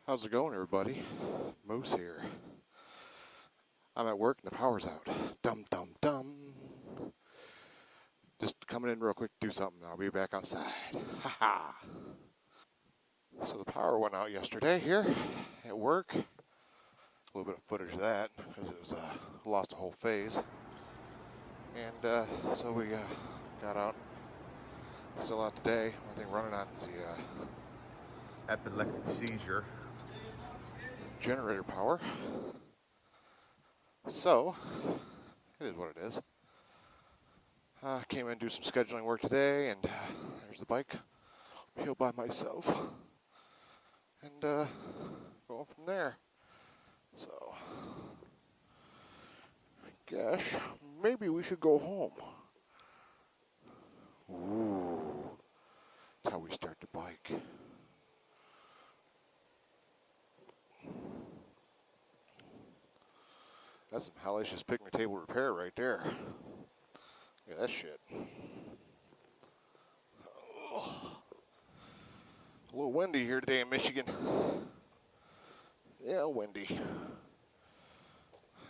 How's it going, everybody? Moose here. I'm at work and the power's out. Dum dum dum. Just coming in real quick to do something. I'll be back outside. Ha ha. So the power went out yesterday here at work. A little bit of footage of that because it was lost a whole phase. And so we got out. Still out today. One thing running on is the epileptic seizure generator power. So, it is what it is. Came in to do some scheduling work today, and there's the bike. I'm here by myself. And going from there. So, I guess maybe we should go home. Ooh, that's how we start the bike. That's some hellacious picnic table repair right there. Look at that shit. Oh. It's a little windy here today in Michigan. Yeah, windy.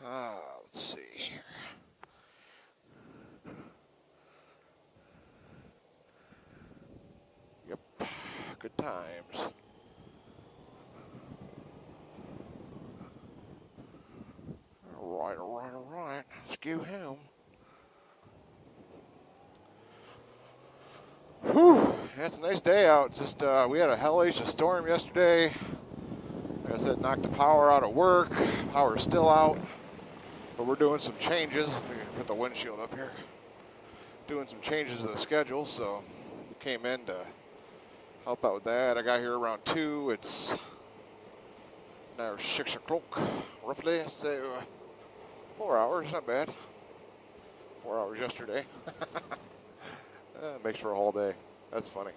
Let's see here. Yep, good times. All right. Let's go home. Whew, that's a nice day out. It's just, we had a hellacious storm yesterday. Like I said, knocked the power out at work. Power's still out. But we're doing some changes. Let me put the windshield up here. Doing some changes to the schedule, so came in to help out with that. I got here around 2. It's now 6 o'clock, roughly, so 4 hours, not bad. 4 hours yesterday. Makes for a whole day. That's funny.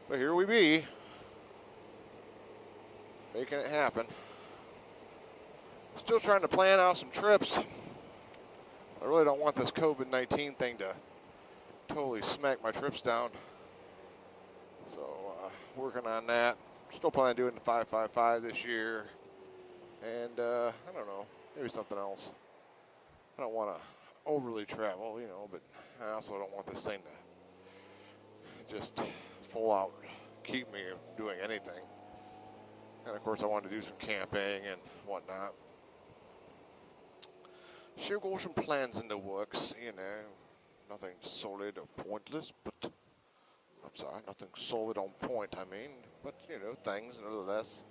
But here we be. Making it happen. Still trying to plan out some trips. I really don't want this COVID-19 thing to totally smack my trips down. So, working on that. Still planning on doing the 555 this year. And, I don't know. Maybe something else. I don't want to overly travel, you know, but I also don't want this thing to just full out keep me doing anything. And of course I want to do some camping and whatnot. Sure got some plans in the works, you know. Nothing solid or pointless, but I'm sorry, nothing solid on point, I mean. But, you know, things nevertheless.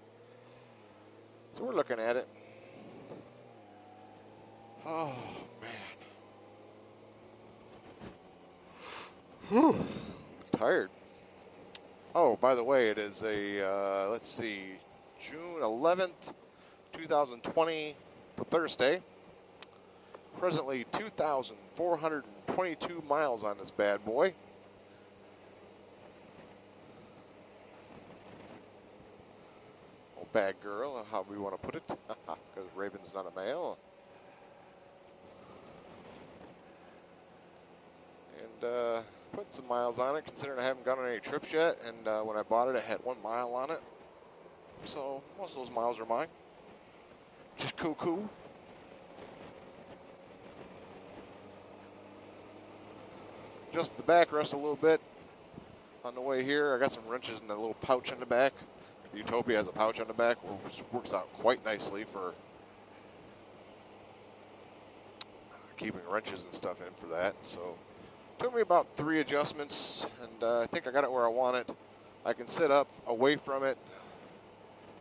So we're looking at it. Oh, man. Whew. Tired. Oh, by the way, it is a, let's see, June 11th, 2020, the Thursday. Presently 2,422 miles on this bad boy. Oh, bad girl, how we want to put it, because Raven's not a male. And, put some miles on it, considering I haven't gone on any trips yet, and when I bought it, it had 1 mile on it. So most of those miles are mine. Just cool. Just the backrest a little bit on the way here. I got some wrenches in the little pouch in the back. The Utopia has a pouch on the back, which works out quite nicely for keeping wrenches and stuff in for that. So took me about 3 adjustments, and I think I got it where I want it. I can sit up away from it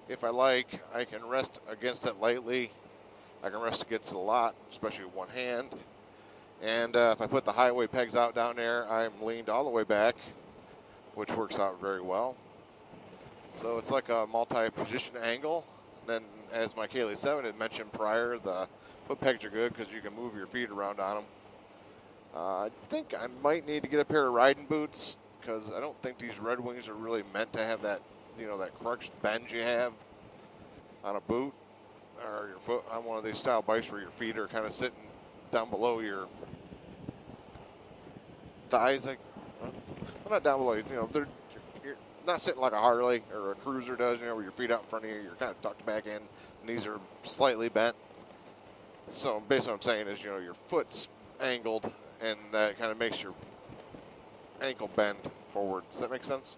if I like. I can rest against it lightly. I can rest against it a lot, especially with one hand. And if I put the highway pegs out down there, I'm leaned all the way back, which works out very well. So it's like a multi-position angle. And then, as my Kaylee 7 had mentioned prior, the foot pegs are good because you can move your feet around on them. I think I might need to get a pair of riding boots because I don't think these RedWings are really meant to have that, you know, that crux bend you have on a boot or your foot on one of these style bikes where your feet are kind of sitting down below your thighs, like, well, not down below, you know, they're not sitting like a Harley or a Cruiser does, you know, where your feet out in front of you, you're kind of tucked back in, knees are slightly bent. So basically what I'm saying is, you know, your foot's angled, and that kind of makes your ankle bend forward. Does that make sense?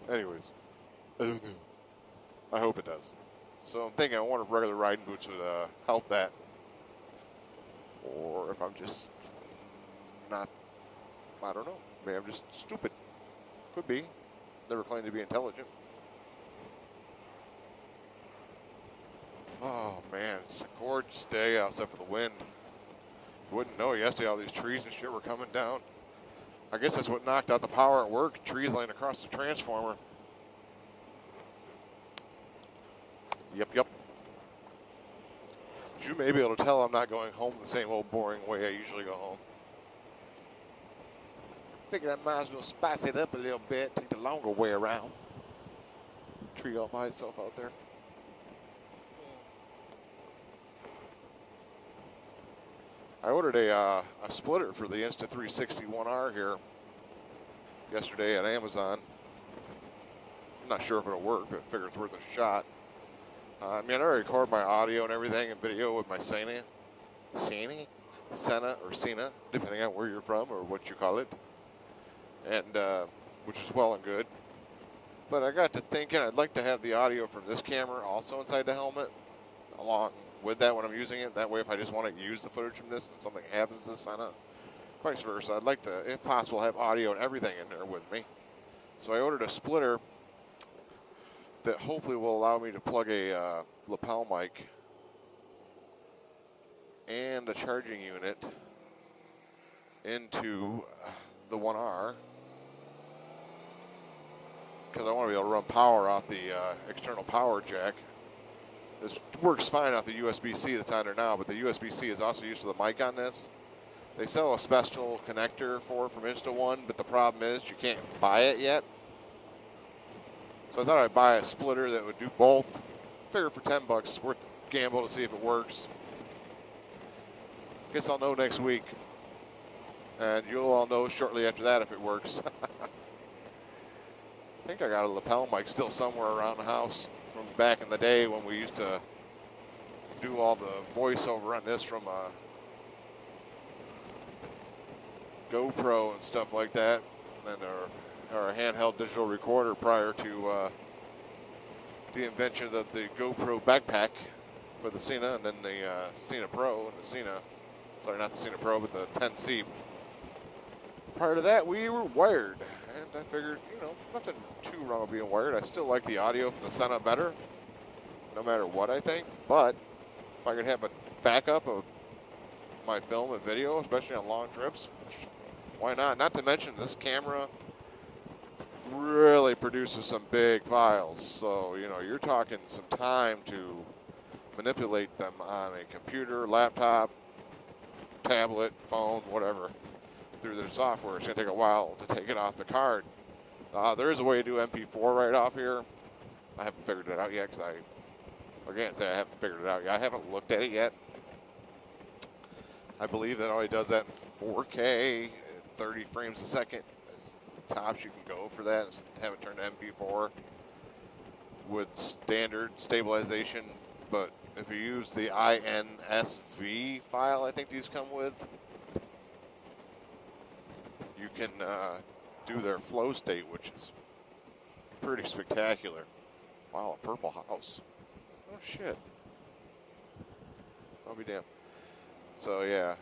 Anyways, I hope it does. So I'm thinking, I wonder if regular riding boots would help that, or if I'm just not, I don't know. Maybe I'm just stupid. Could be. Never claimed to be intelligent. Oh man, it's a gorgeous day outside for the wind. Wouldn't know yesterday all these trees and shit were coming down. I guess that's what knocked out the power at work. Trees laying across the transformer. Yep. You may be able to tell I'm not going home the same old boring way I usually go home. Figured I might as well spice it up a little bit, take the longer way around. Tree all by itself out there. I ordered a splitter for the Insta360 One R here yesterday on Amazon. I'm not sure if it'll work, but I figure it's worth a shot. I mean, I already record my audio and everything and video with my Sena, or Sena, depending on where you're from or what you call it, and which is well and good. But I got to thinking I'd like to have the audio from this camera also inside the helmet, along with that when I'm using it. That way, if I just want to use the footage from this and something happens to Sena, vice versa, I'd like to, if possible, have audio and everything in there with me. So I ordered a splitter that hopefully will allow me to plug a lapel mic and a charging unit into the One R, because I want to be able to run power off the external power jack. This works fine off the USB-C that's on there now, but the USB-C is also used for the mic on this. They sell a special connector for it from Insta1, but the problem is you can't buy it yet. So I thought I'd buy a splitter that would do both. Figure for $10, worth the gamble to see if it works. Guess I'll know next week. And you'll all know shortly after that if it works. I think I got a lapel mic still somewhere around the house from back in the day when we used to do all the voiceover on this from a GoPro and stuff like that, and our handheld digital recorder prior to the invention of the GoPro backpack for the Sena, and then the Sena Pro and the Sena, sorry, not the Sena Pro, but the 10C. Prior to that, we were wired, and I figured, you know, nothing too wrong with being wired. I still like the audio from the Sena better, no matter what I think, but if I could have a backup of my film and video, especially on long trips, why not? Not to mention this camera really produces some big files, so, you know, you're talking some time to manipulate them on a computer, laptop, tablet, phone, whatever, through their software. It's going to take a while to take it off the card. There is a way to do MP4 right off here. I haven't figured it out yet, because I can't say I haven't figured it out yet. I haven't looked at it yet. I believe that only does that in 4K, 30 frames a second. Is the tops you can go for that, and have it turned to MP4 with standard stabilization. But if you use the INSV file, I think these come with, you can do their flow state, which is pretty spectacular. Wow, a purple house. Oh, shit. I'll be damned. So, yeah.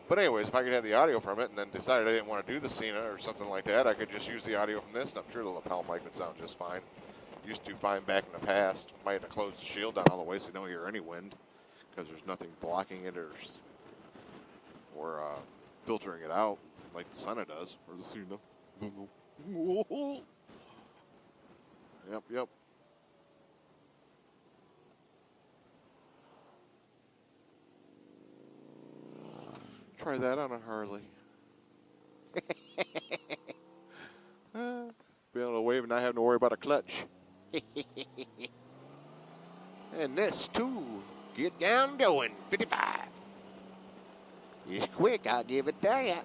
But anyways, if I could have the audio from it and then decided I didn't want to do the Sena or something like that, I could just use the audio from this, and I'm sure the lapel mic would sound just fine. Used to do fine back in the past. Might have to close the shield down all the way so you don't hear any wind, because there's nothing blocking it or filtering it out like the Sena does, or the Sena. Yep. Try that on a Harley. Be able to wave and not having to worry about a clutch. And this too, get down going, 55. It's quick, I'll give it to you.